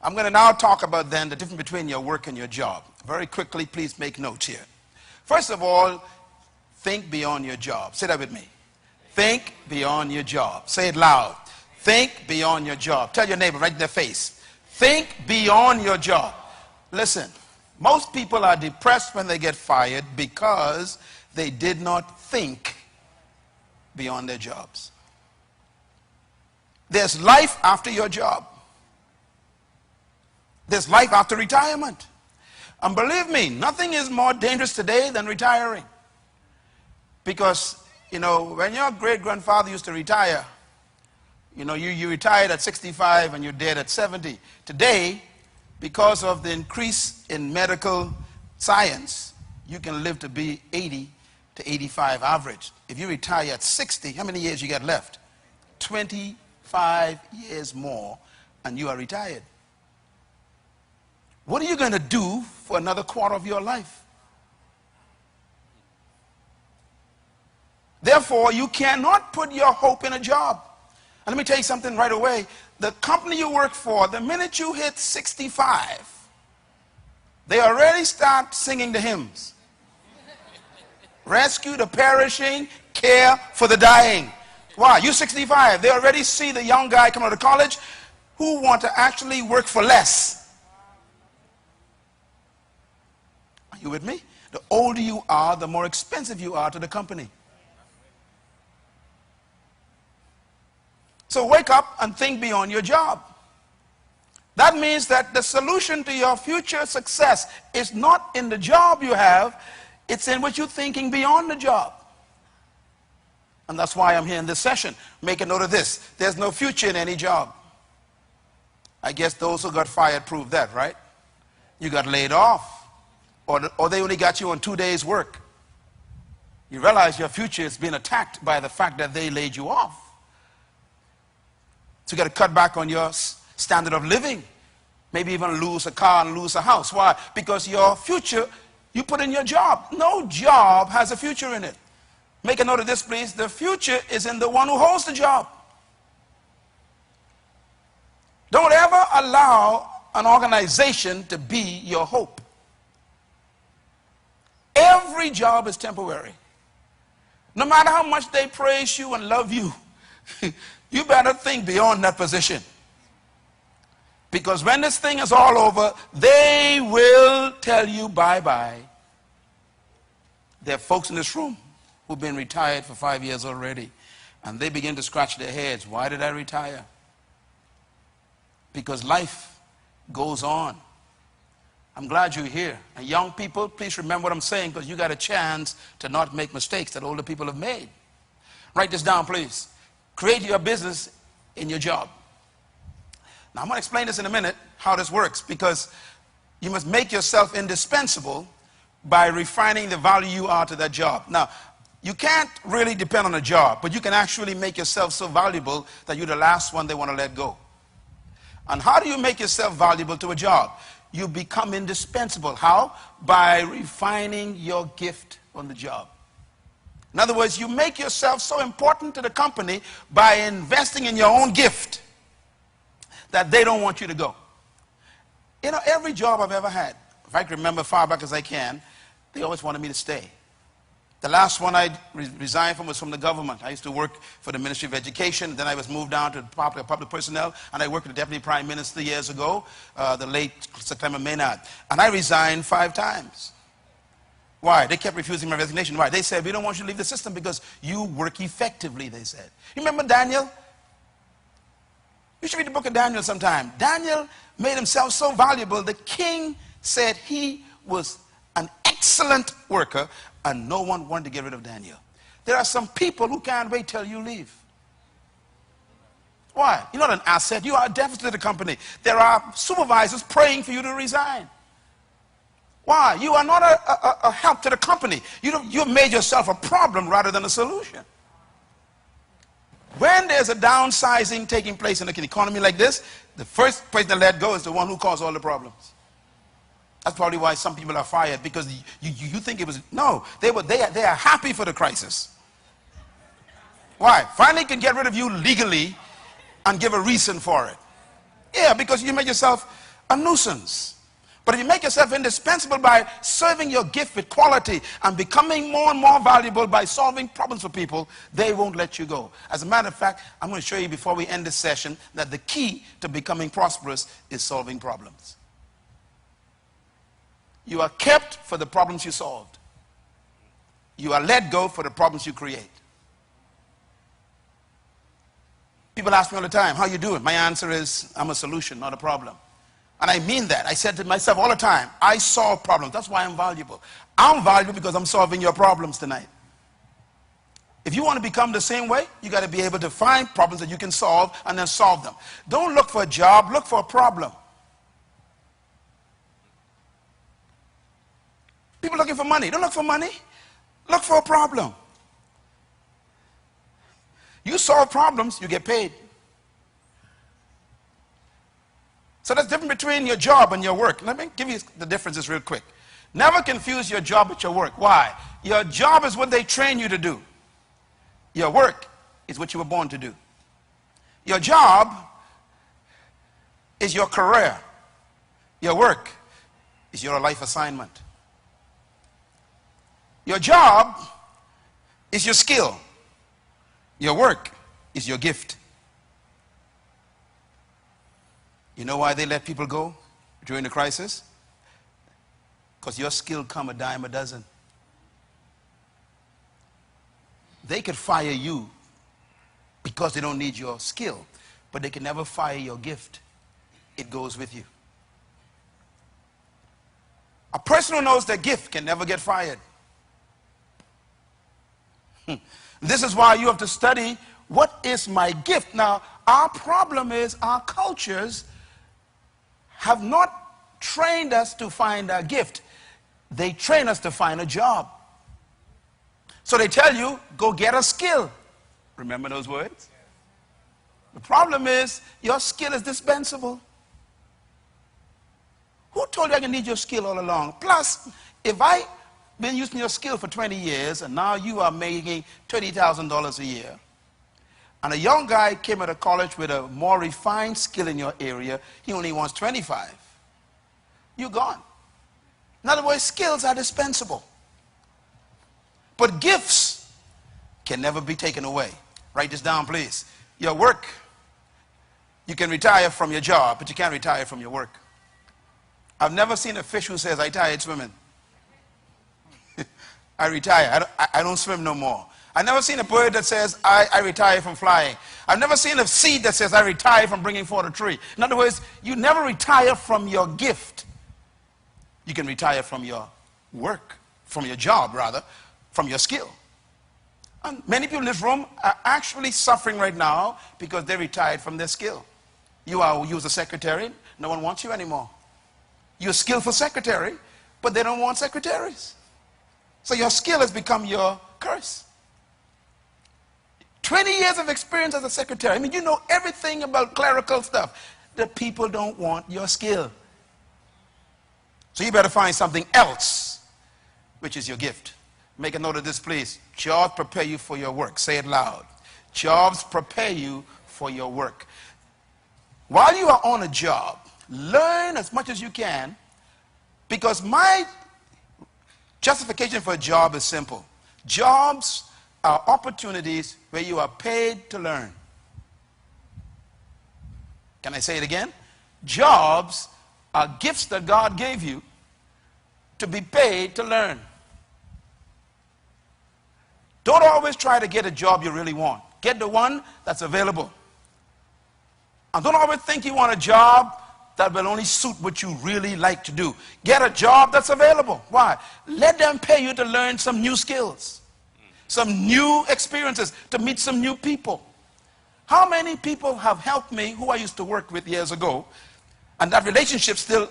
I'm going to now talk about then the difference between your work and your job. Very quickly, please make notes here. First of all, think beyond your job. Say that with me. Think beyond your job. Say it loud. Think beyond your job. Tell your neighbor right in their face. Think beyond your job. Listen, most people are depressed when they get fired because they did not think beyond their jobs. There's life after your job. There's life after retirement. And believe me, nothing is more dangerous today than retiring. Because, you know, when your great-grandfather used to retire, you know, you retired at 65 and you're dead at 70. Today, because of the increase in medical science, you can live to be 80 to 85 average. If you retire at 60, how many years you got left? 25 years more, and you are retired. What are you going to do for another quarter of your life? Therefore, you cannot put your hope in a job. And let me tell you something right away. The company you work for, the minute you hit 65, they already start singing the hymns. Rescue the perishing, care for the dying. Why? You're 65. They already see the young guy coming out of college who want to actually work for less. Are you with me? The older you are, the more expensive you are to the company. So wake up and think beyond your job. That means that the solution to your future success is not in the job you have, it's in what you're thinking beyond the job. And that's why I'm here in this session. Make a note of this. There's no future in any job. I guess those who got fired prove that, right? You got laid off. Or they only got you on 2 days' work. You realize your future is being attacked by the fact that they laid you off. So you got to cut back on your standard of living. Maybe even lose a car and lose a house. Why? Because your future, you put in your job. No job has a future in it. Make a note of this, please. The future is in the one who holds the job. Don't ever allow an organization to be your hope. Every job is temporary. No matter how much they praise you and love you, you better think beyond that position. Because when this thing is all over, they will tell you bye-bye. There are folks in this room who've been retired for 5 years already, and they begin to scratch their heads. Why did I retire? Because life goes on. I'm glad you're here. And young people, please remember what I'm saying, because you got a chance to not make mistakes that older people have made. Write this down, please. Create your business in your job. Now, I'm going to explain this in a minute, how this works, because you must make yourself indispensable by refining the value you are to that job. Now, you can't really depend on a job, but you can actually make yourself so valuable that you're the last one they want to let go. And how do you make yourself valuable to a job? You become indispensable. How? By refining your gift on the job. In other words, you make yourself so important to the company by investing in your own gift that they don't want you to go. You know, every job I've ever had, if I can remember far back as I can, they always wanted me to stay. The last one I resigned from was from the government. I used to work for the Ministry of Education. Then I was moved down to public personnel, and I worked with the Deputy Prime Minister years ago, the late Sir Clement Maynard. And I resigned 5 times. Why? They kept refusing my resignation. Why? They said, we don't want you to leave the system because you work effectively, they said. You remember Daniel? You should read the book of Daniel sometime. Daniel made himself so valuable, the king said he was an excellent worker, and no one wanted to get rid of Daniel. There are some people who can't wait till you leave. Why? You're not an asset. You are a deficit to the company. There are supervisors praying for you to resign. Why? You are not a help to the company. You've made yourself a problem rather than a solution. When there's a downsizing taking place in an economy like this, the first person to let go is the one who caused all the problems. That's probably why some people are fired, because you think it was, no, they are happy for the crisis. Why? Finally can get rid of you legally and give a reason for it. Yeah, because you made yourself a nuisance. But if you make yourself indispensable by serving your gift with quality and becoming more and more valuable by solving problems for people, they won't let you go. As a matter of fact, I'm going to show you before we end this session that the key to becoming prosperous is solving problems. You are kept for the problems you solved. You are let go for the problems you create. People ask me all the time, how you doing? My answer is, I'm a solution, not a problem. And I mean that. I said to myself all the time, I solve problems. That's why I'm valuable. I'm valuable because I'm solving your problems tonight. If you want to become the same way, you got to be able to find problems that you can solve and then solve them. Don't look for a job, look for a problem. People looking for money. Don't look for money. Look for a problem. You solve problems, you get paid. So that's different between your job and your work. Let me give you the differences real quick. Never confuse your job with your work. Why? Your job is what they train you to do. Your work is what you were born to do. Your job is your career. Your work is your life assignment. Your job is your skill. Your work is your gift. You know why they let people go during the crisis? Because your skill come a dime a dozen. They could fire you because they don't need your skill, but they can never fire your gift. It goes with you. A person who knows their gift can never get fired. This is why you have to study, what is my gift? Now, our problem is our cultures have not trained us to find our gift. They train us to find a job. So they tell you, go get a skill. Remember those words? The problem is, your skill is dispensable. Who told you I can need your skill all along? Plus, if I've been using your skill for 20 years and now you are making $30,000 a year, and a young guy came out of college with a more refined skill in your area, he only wants 25. You're gone. In other words, skills are dispensable. But gifts can never be taken away. Write this down, please. Your work, you can retire from your job, but you can't retire from your work. I've never seen a fish who says, I tired swimming. I retire. I don't swim no more. I've never seen a bird that says, I retire from flying. I've never seen a seed that says, I retire from bringing forth a tree. In other words, you never retire from your gift. You can retire from your work, from your job, rather, from your skill. And many people in this room are actually suffering right now because they retired from their skill. You was a secretary, no one wants you anymore. You're a skillful secretary, but they don't want secretaries. So your skill has become your curse. 20 years of experience as a secretary. I mean, you know everything about clerical stuff. The people don't want your skill. So you better find something else, which is your gift. Make a note of this, please. Jobs prepare you for your work. Say it loud. Jobs prepare you for your work. While you are on a job, learn as much as you can, because my justification for a job is simple. Jobs are opportunities where you are paid to learn. Can I say it again? Jobs are gifts that God gave you to be paid to learn. Don't always try to get a job you really want. Get the one that's available. And don't always think you want a job that will only suit what you really like to do. Get a job that's available. Why? Let them pay you to learn some new skills, some new experiences, to meet some new people. How many people have helped me who I used to work with years ago, and that relationship still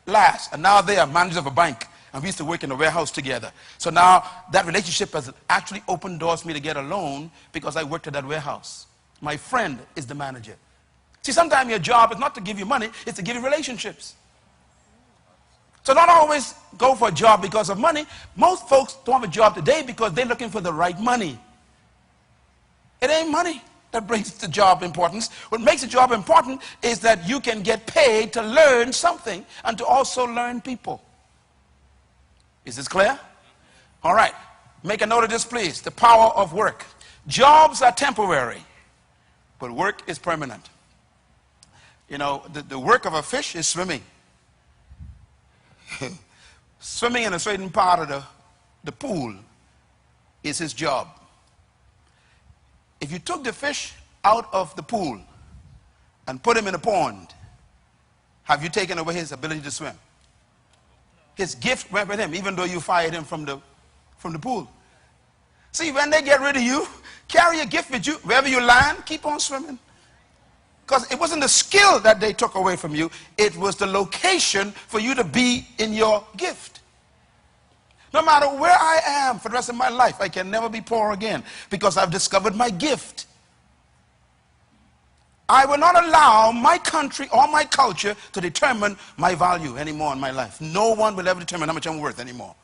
lasts, and now they are managers of a bank, and we used to work in a warehouse together. So now that relationship has actually opened doors for me to get a loan because I worked at that warehouse. My friend is the manager. See, sometimes your job is not to give you money, it's to give you relationships. So don't always go for a job because of money. Most folks don't have a job today because they're looking for the right money. It ain't money. that brings the job importance. What makes the job important is that you can get paid to learn something and to also learn people. Is this clear? All right. Make a note of this, please. The power of work. Jobs are temporary, but work is permanent. You know, the work of a fish is swimming. Swimming in a certain part of the pool is his job. If you took the fish out of the pool and put him in a pond, have you taken away his ability to swim? His gift went with him, even though you fired him from the pool. See, when they get rid of you, carry your gift with you. Wherever you land, keep on swimming. Because it wasn't the skill that they took away from you. It was the location for you to be in your gift. No matter where I am for the rest of my life, I can never be poor again because I've discovered my gift. I will not allow my country or my culture to determine my value anymore in my life. No one will ever determine how much I'm worth anymore.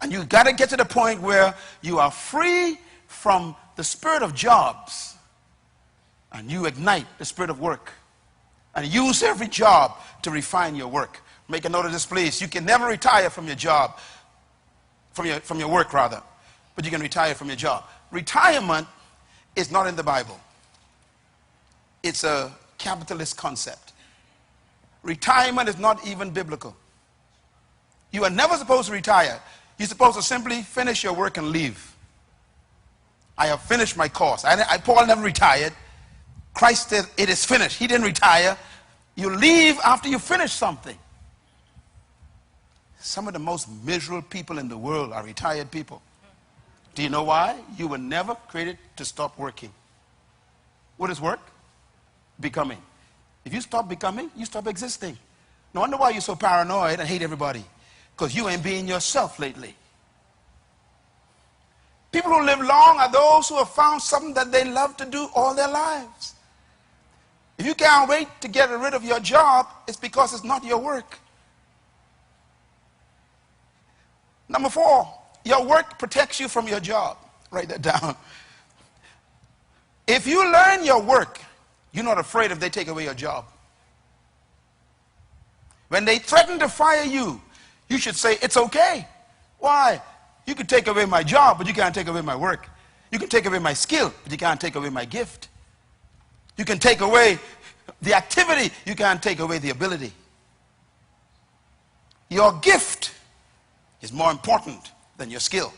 And you've got to get to the point where you are free from the spirit of jobs and you ignite the spirit of work and use every job to refine your work. Make a note of this, please. You can never retire from your job, from your work rather, but you can retire from your job. Retirement is not in the Bible. It's a capitalist concept. Retirement is not even biblical. You are never supposed to retire. You're supposed to simply finish your work and leave. I have finished my course. Paul never retired. Christ said, it is finished. He didn't retire. You leave after you finish something. Some of the most miserable people in the world are retired people. Do you know why? You were never created to stop working. What is work? Becoming. If you stop becoming, you stop existing. No wonder why you're so paranoid and hate everybody. Because you ain't being yourself lately. People who live long are those who have found something that they love to do all their lives. If you can't wait to get rid of your job, it's because it's not your work. Number 4, your work protects you from your job. Write that down. If you learn your work, you're not afraid if they take away your job. When they threaten to fire you, you should say, it's okay. Why? You can take away my job, but you can't take away my work. You can take away my skill, but you can't take away my gift. You can take away the activity, you can't take away the ability. Your gift is more important than your skill.